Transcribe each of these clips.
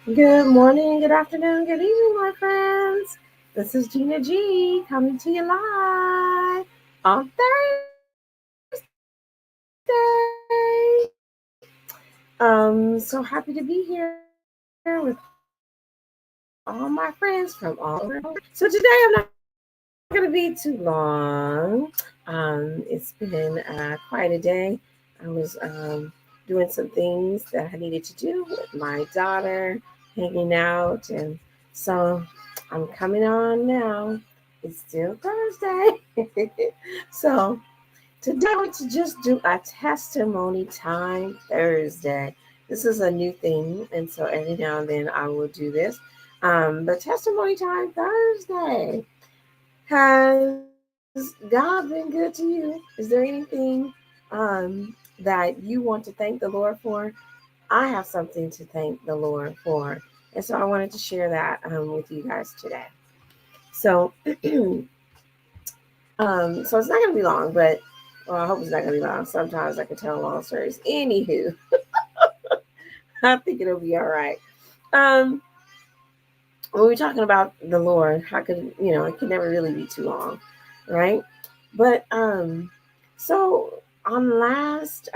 Good morning, good afternoon, good evening, my friends. This is Gina G coming to you live on Thursday. So happy to be here with all my friends from all over the world. So today I'm not going to be too long. It's been quite a day. I was doing some things that I needed to do with my daughter, hanging out, and so I'm coming on now. It's still Thursday. So today I want to just do a testimony time Thursday. This is a new thing, and so every now and then I will do this. But testimony time Thursday. Has God been good to you? Is there anything that you want to thank the Lord for? I have something to thank the Lord for. And so I wanted to share that with you guys today. So, so it's not going to be long, but well, I hope it's not going to be long. Sometimes I can tell long stories. Anywho, I think it'll be all right. Um, when we're talking about the Lord, how could it can never really be too long, right? But so on last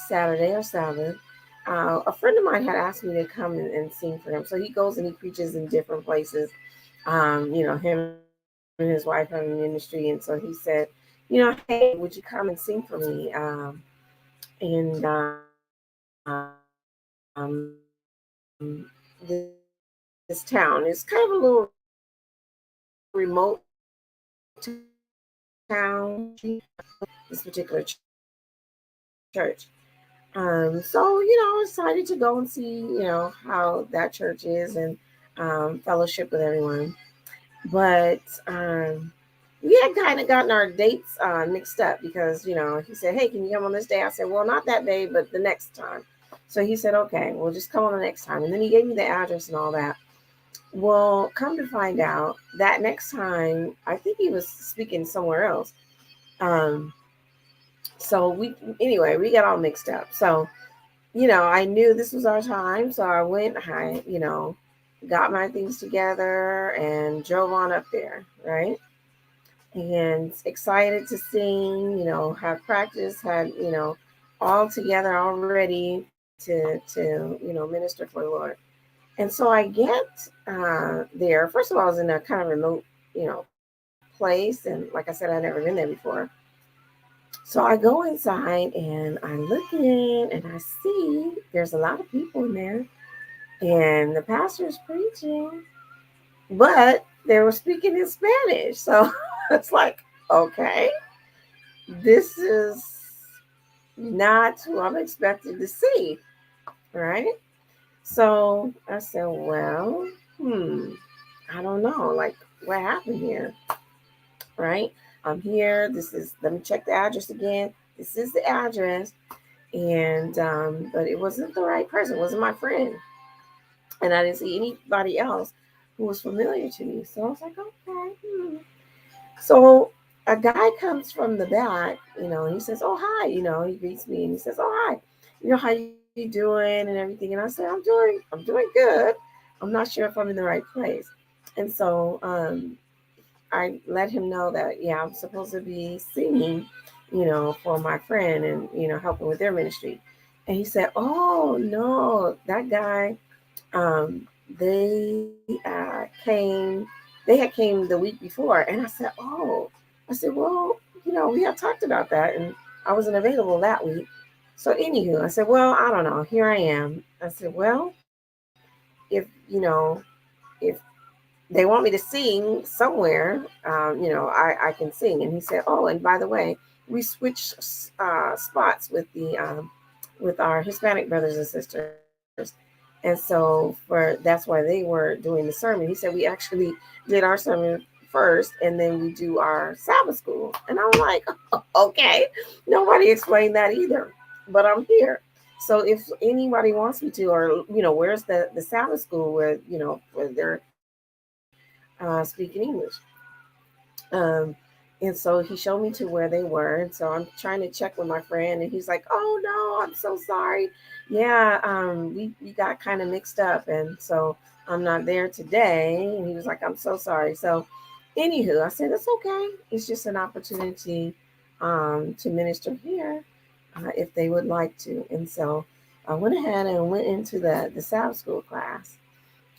Saturday or Sabbath, a friend of mine had asked me to come and sing for him. So he goes and he preaches in different places. Him and his wife have a ministry, and so he said, hey, would you come and sing for me? And this town is kind of a little remote town, this particular church. So I decided to go and see, how that church is and fellowship with everyone. But we had kind of gotten our dates mixed up because he said, "Hey, can you come on this day?" I said, "Well, not that day, but the next time." So he said, "Okay, we'll just come on the next time." And then he gave me the address and all that. Well, come to find out, that next time, I think he was speaking somewhere else. Um, so we got all mixed up. So I knew this was our time, so I went. I got my things together and drove on up there, right? And excited to sing, have practice, had, all together, all ready to minister for the Lord. And so I get there. First of all, I was in a kind of remote, place, and like I said, I'd never been there before. So I go inside and I look in and I see there's a lot of people in there, and the pastor's preaching, but they were speaking in Spanish. So it's like, okay, this is not who I'm expected to see, right? So I said, well, hmm, I don't know, like what happened here, right? I'm here. Let me check the address again. This is the address. And, but it wasn't the right person, it wasn't my friend. And I didn't see anybody else who was familiar to me. So I was like, okay. So a guy comes from the back, and he says, "Oh hi," he greets me and he says, "Oh hi, how you doing and everything." And I said, I'm doing good. I'm not sure if I'm in the right place." And so I let him know that I'm supposed to be singing, for my friend and helping with their ministry. And he said, "Oh no, that guy, um, they they had came the week before." And I said, "Oh," I said, "Well, we had talked about that, and I wasn't available that week." So anywho, I said, "Well, I don't know. Here I am." I said, "Well, if if they want me to sing somewhere, I can sing." And he said, "Oh, and by the way, we switched spots with our Hispanic brothers and sisters, and so that's why they were doing the sermon." He said, "We actually did our sermon first, and then we do our Sabbath school." And I'm like, "Okay, nobody explained that either, but I'm here." So if anybody wants me to, or where's the Sabbath school where they're speaking English? Um, And so he showed me to where they were. And so I'm trying to check with my friend, and he's like, "Oh no, I'm so sorry. Yeah, we got kind of mixed up, and so I'm not there today." And he was like, "I'm so sorry." So, anywho, I said, "It's okay. It's just an opportunity to minister here if they would like to." And so I went ahead and went into the Sabbath school class.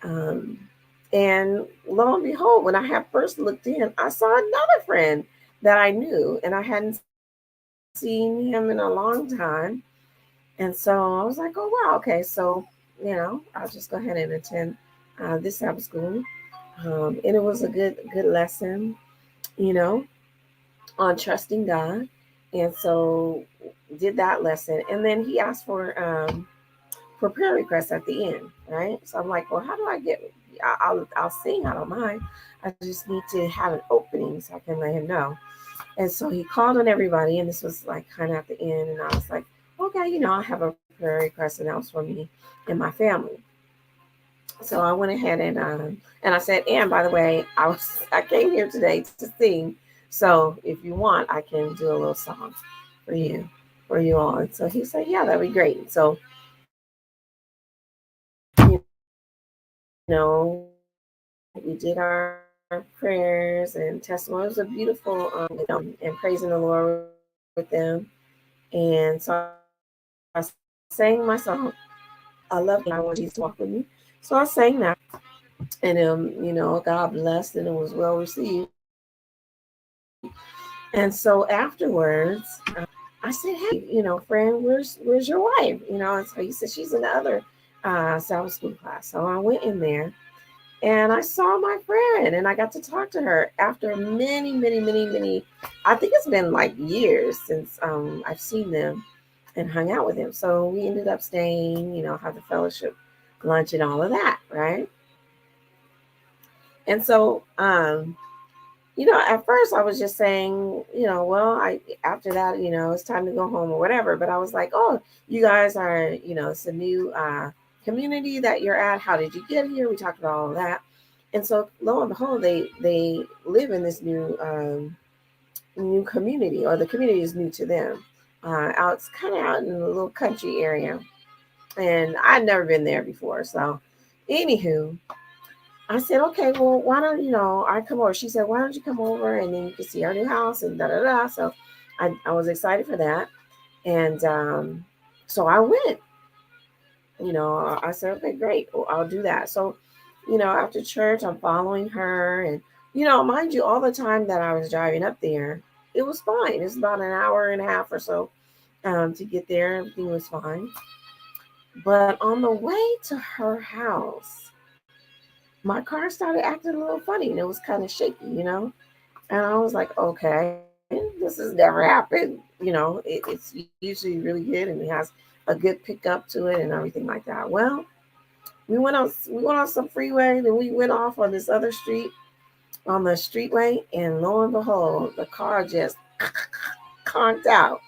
Um, and lo and behold, when I had first looked in, I saw another friend that I knew, and I hadn't seen him in a long time. And so I was like, oh, wow, okay. So, I'll just go ahead and attend this Sabbath school. And it was a good lesson, you know, on trusting God. And so did that lesson. And then he asked for prayer requests at the end, right? So I'm like, well, how do I get? I'll sing. I don't mind. I just need to have an opening so I can let him know. And so he called on everybody, and this was like kind of at the end, and I was like, okay, I have a prayer request, and that was for me and my family. So I went ahead and I said, and by the way, I came here today to sing. So if you want, I can do a little song for you for you all. And so he said, yeah, that'd be great. So we did our prayers and testimony. It was a beautiful and praising the Lord with them. And so I sang my song. I love Jesus and I want Jesus to walk with me. So I sang that. And God blessed, and it was well received. And so afterwards, I said, hey, friend, where's your wife? And so he said, she's in the other Sabbath school class. So I went in there, and I saw my friend, and I got to talk to her after many. I think it's been like years since I've seen them and hung out with him. So we ended up staying, have the fellowship lunch and all of that, right? And so at first I was just saying, well, I after that, it's time to go home or whatever. But I was like, oh, you guys are, it's a new community that you're at. How did you get here? We talked about all of that. And so lo and behold, they live in this new community, or the community is new to them. It's kind of out in a little country area, and I'd never been there before. So, anywho, I said, okay, well, why don't I come over? She said, why don't you come over and then you can see our new house and da da da. So, I was excited for that, and so I went. I said, okay, great, well, I'll do that. So, after church, I'm following her, and mind you, all the time that I was driving up there, it was fine. It's about an hour and a half or so to get there. Everything was fine. But on the way to her house, my car started acting a little funny, and it was kind of shaky, And I was like, okay, this has never happened. It's usually really good, and it has a good pickup to it and everything like that. Well, we went on some freeway, then we went off on this other street on the streetway, and lo and behold, the car just conked out.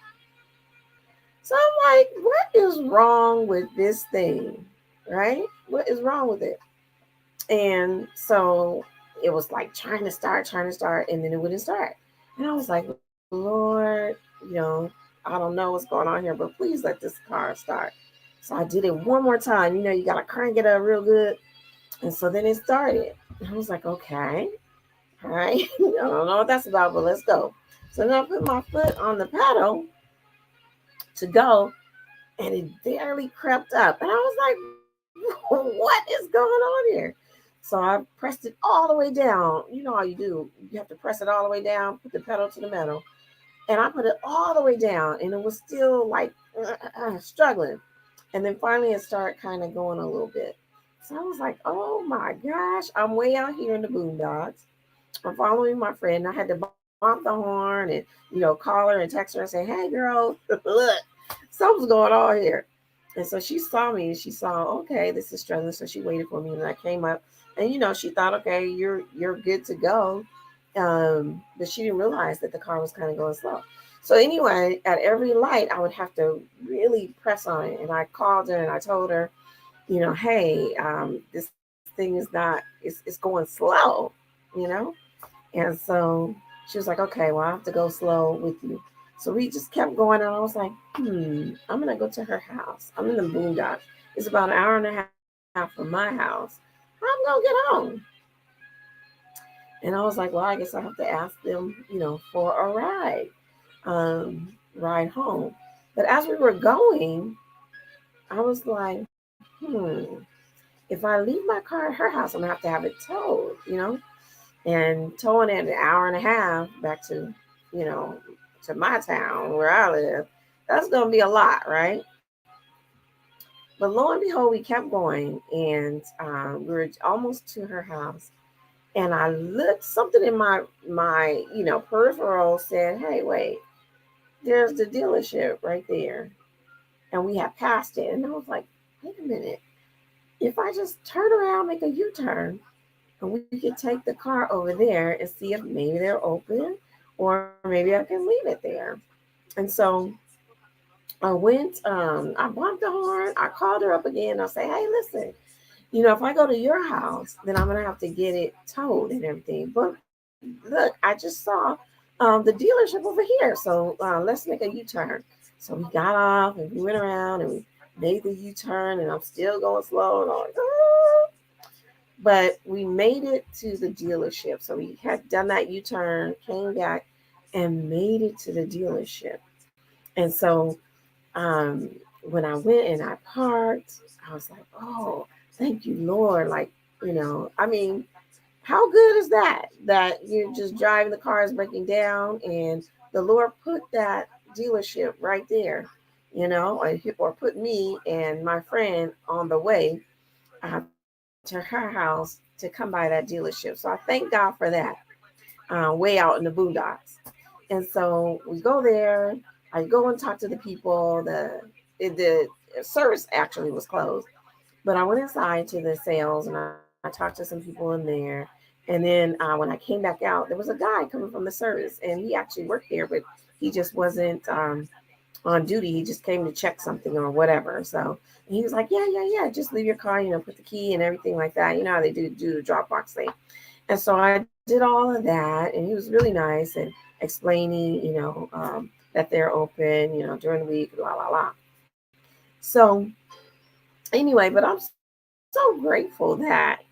So I'm like, what is wrong with this thing? Right? What is wrong with it? And so it was like trying to start, and then it wouldn't start. And I was like, Lord, I don't know what's going on here, but please let this car start. So I did it one more time. You got to crank it up real good. And so then it started. And I was like, okay, all right. I don't know what that's about, but let's go. So then I put my foot on the pedal to go, and it barely crept up. And I was like, what is going on here? So I pressed it all the way down. You know how you do. You have to press it all the way down, put the pedal to the metal. And I put it all the way down, and it was still like struggling. And then finally it started kind of going a little bit. So I was like, oh my gosh, I'm way out here in the boondocks. I'm following my friend. I had to bump the horn and, call her and text her and say, hey, girl, look, something's going on here. And so she saw me, and she saw, okay, this is struggling. So she waited for me, and I came up, and, she thought, okay, you're good to go. But she didn't realize that the car was kind of going slow. So anyway, at every light, I would have to really press on it. And I called her and I told her, hey, this thing is not, it's going slow, you know? And so She was like, okay, well, I have to go slow with you. So we just kept going, and I was like, I'm gonna go to her house. I'm in the boondocks. It's about an hour and a half from my house. I'm gonna get home. And I was like, well, I guess I have to ask them, for a ride home. But as we were going, I was like, if I leave my car at her house, I'm gonna have to have it towed. And towing it an hour and a half back you know, to my town where I live, that's gonna be a lot, right? But lo and behold, we kept going, and we were almost to her house, and I looked something in my peripheral said, "Hey, wait, there's the dealership right there," and we had passed it, and I was like, "Wait a minute! If I just turn around, make a U-turn, and we could take the car over there and see if maybe they're open, or maybe I can leave it there." And so I bumped the horn, I called her up again. I say, "Hey, listen, if I go to your house, then I'm gonna have to get it towed and everything. But look, I just saw the dealership over here, so let's make a U-turn." So we got off and we went around and we made the U-turn, and I'm still going slow, and I'm like, "Ah." But we made it to the dealership. So we had done that U-turn, came back, and made it to the dealership. And so when I went and I parked, I was like, "Oh, thank you, Lord." Like, I mean, how good is that? That you're just driving, the car is breaking down, and the Lord put that dealership right there, or put me and my friend on the way to her house to come by that dealership. So I thank God for that, way out in the boondocks. And so we go there. I go and talk to the people. The service actually was closed, but I went inside to the sales, and I talked to some people in there. And then when I came back out, there was a guy coming from the service, and he actually worked there, but he just wasn't on duty. He just came to check something or whatever. So he was like, "Yeah, yeah, yeah. Just leave your car, put the key and everything like that. You know how they do the Dropbox thing." And so I did all of that, and he was really nice and explaining, that they're open, during the week, la la la. So anyway, but I'm so grateful that,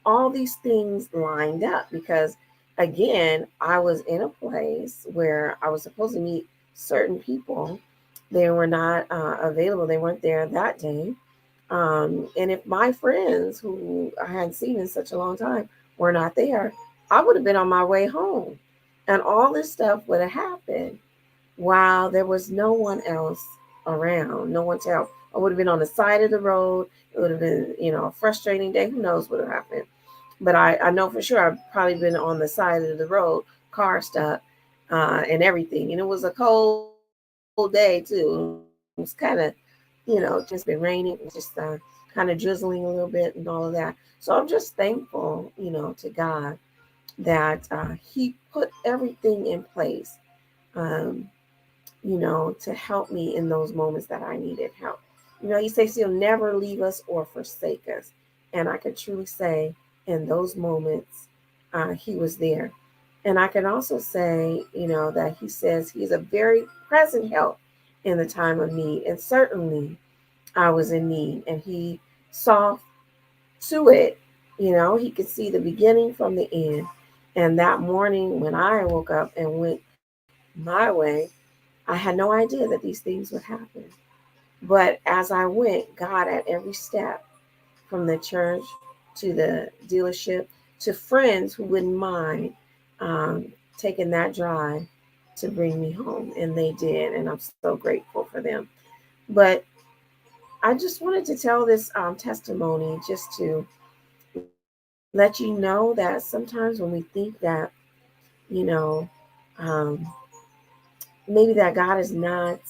all these things lined up, because again, I was in a place where I was supposed to meet certain people. They were not available, they weren't there that day. And if my friends who I hadn't seen in such a long time were not there, I would have been on my way home. And all this stuff would have happened while there was no one else around, no one to help. I would have been on the side of the road. It would have been, a frustrating day. Who knows what would have happened? But I know for sure I've probably been on the side of the road, car stuck, and everything. And it was a cold day too. It was kind of, just been raining. It was just kind of drizzling a little bit and all of that. So I'm just thankful, to God that He put everything in place, um, to help me in those moments that I needed help. He says He'll never leave us or forsake us. And I can truly say in those moments, He was there. And I can also say, that He says He's a very present help in the time of need. And certainly I was in need, and He saw to it. He could see the beginning from the end. And that morning when I woke up and went my way, I had no idea that these things would happen. But as I went, God at every step, from the church to the dealership to friends who wouldn't mind taking that drive to bring me home. And they did. And I'm so grateful for them. But I just wanted to tell this testimony just to let you know that sometimes when we think that, you know, um, maybe that God is not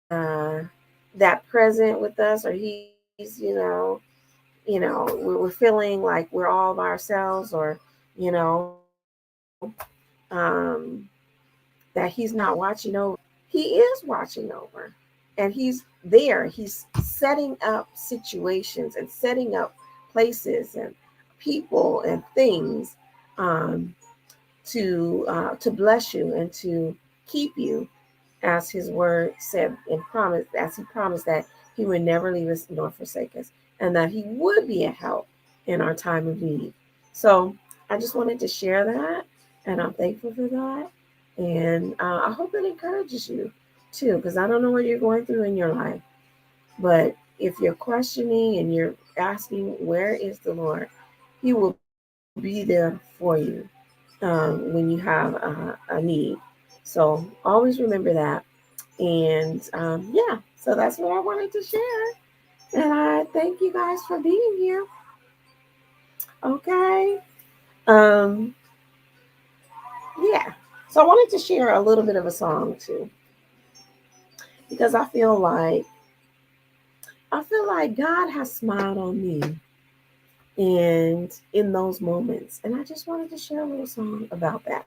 that present with us, or He's, we're feeling like we're all by ourselves, or, you know, um, that He's not watching over. He is watching over, and He's there. He's setting up situations and setting up places and people and things, um, to bless you and to keep you, as His word said and promised, as He promised that He would never leave us nor forsake us, and that He would be a help in our time of need. So I just wanted to share that, and I'm thankful for that. And I hope it encourages you too, because I don't know what you're going through in your life, but if you're questioning and you're asking, where is the Lord? He will be there for you when you have a need. So always remember that. And yeah, so that's what I wanted to share. And I thank you guys for being here. Okay. Um, yeah. So I wanted to share a little bit of a song too, because I feel like God has smiled on me and in those moments. And I just wanted to share a little song about that.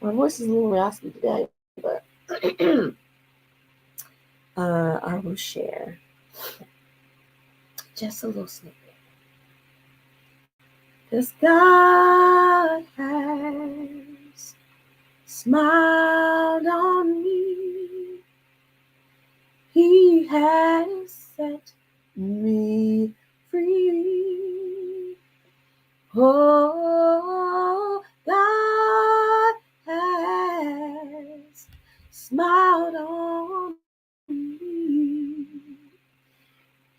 My voice is a little raspy today, but I will share just a little snippet. Because God has smiled on me. He has set me free. Oh, God has smiled on me.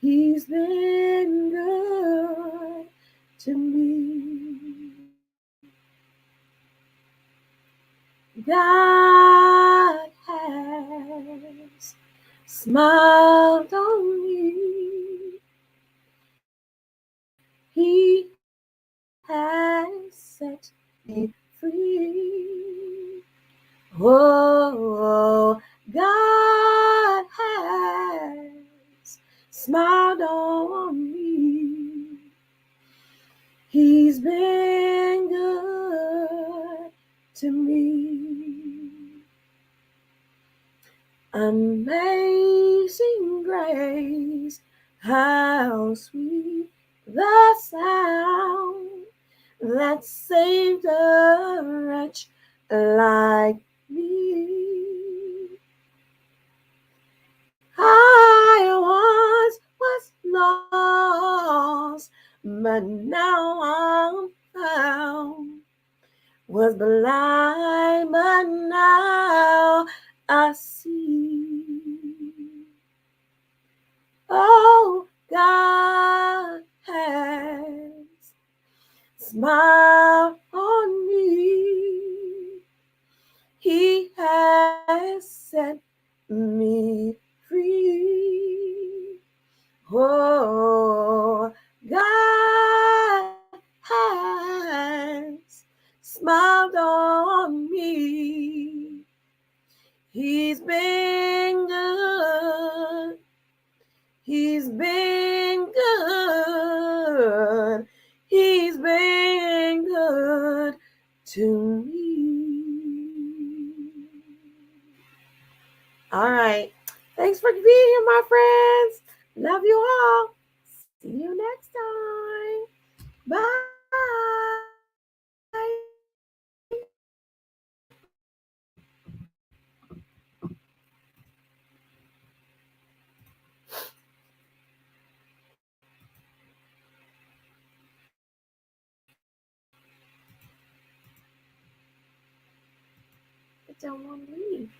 He's been good to me. God has smiled on me. He has set me free. Oh, God has smiled on me. He's been good to me. Amazing grace, how sweet the sound that saved a wretch like me. I once was lost, but now I'm found. Was blind, but now I see. Oh, God has smiled on me. He has set me free. Oh, God has smiled on me. He's been good. He's been good. He's been good to me. All right. Thanks for being here, my friends. Love you all. See you next time. Bye. It don't want to leave.